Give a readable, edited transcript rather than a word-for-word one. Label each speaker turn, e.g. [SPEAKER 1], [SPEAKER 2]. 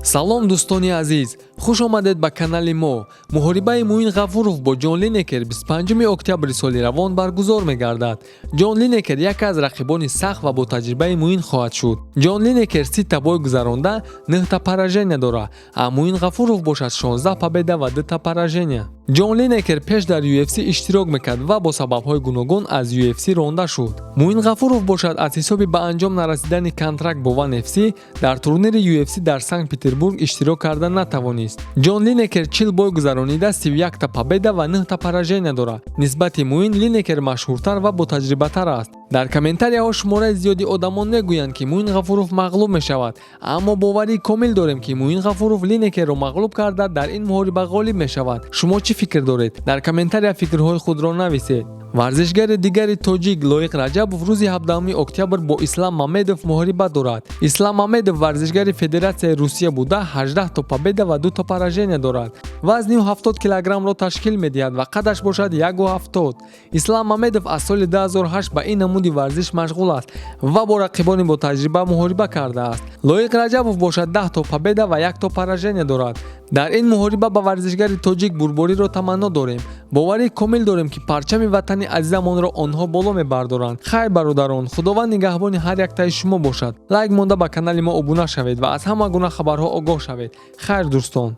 [SPEAKER 1] салом дӯстони азиз, хуш омадед ба канали мо. муҳорибаи Муин Ғафуров бо Ҷон Линекер 25 октябри соли равон баргузор мегардад. Ҷон Линекер яке аз рақибони сахт ва ботаҷрибаи Муин хоҳад шуд. Ҷон Линекер 30 бой гузаронда 9 поражения дорад, а Муин Ғафуров бошад 16 победа ва 2 поражения. Ҷон Линекер пеш дар UFC иштирок мекард ва бо сабабҳои гуногун аз UFC ронда шуд. Муин Ғафуров бошад аз ҳисоби ба анҷом нарасидани контракт бо One FC дар турнири UFC дар Санкт-Петербург иштирок карда натавонист. Ҷон Линекер 40 бой гузаронида 31 победа ва 9 поражения дорад. Нисбати Муин, Линекер машҳуртар ва ботаҷрибатар аст. Дар комментарияҳо шумораи зиёди одамон мегӯянд ки Муин Ғафуров мағлуб мешавад, аммо боварии комил дорем ки Муин Ғафуров Линекерро мағлуб карда дар ин муҳориба ғолиб мешавад. Шумо чӣ фикр доред? Дар комментария фикрҳои худро нависед. варзишгари дигари тоҷик Лоиқ Раҷабов рӯзи 17 октябр бо Ислам Мамедов муҳориба дорад. Ислам Мамедов варзишгари Федератсияи Русия буда 18 победа ва 2 поражения дорад. Вазни 70 килограммро ташкил медиҳад ва қадаш бошад 1.70. Ислам Мамедов аз соли 2008 ба ин намуди варзиш машғул аст ва бо рақибони бо таҷриба муҳориба кардааст. Лоиқ Раҷабов бошад 10 победа ва 1 поражения дорад. дар ин муҳориба ба варзишгари тоҷик бурбориро таманно дорем. боварии комил дорем ки парчами ватани азизамонро онҳо боло мебардоранд. хайр бародарон, худованд нигаҳбони ҳар яктаи шумо бошад. лайк монда ба канали мо обуна шавед ва аз ҳама гуна хабарҳо огоҳ шавед. хайр дӯстон.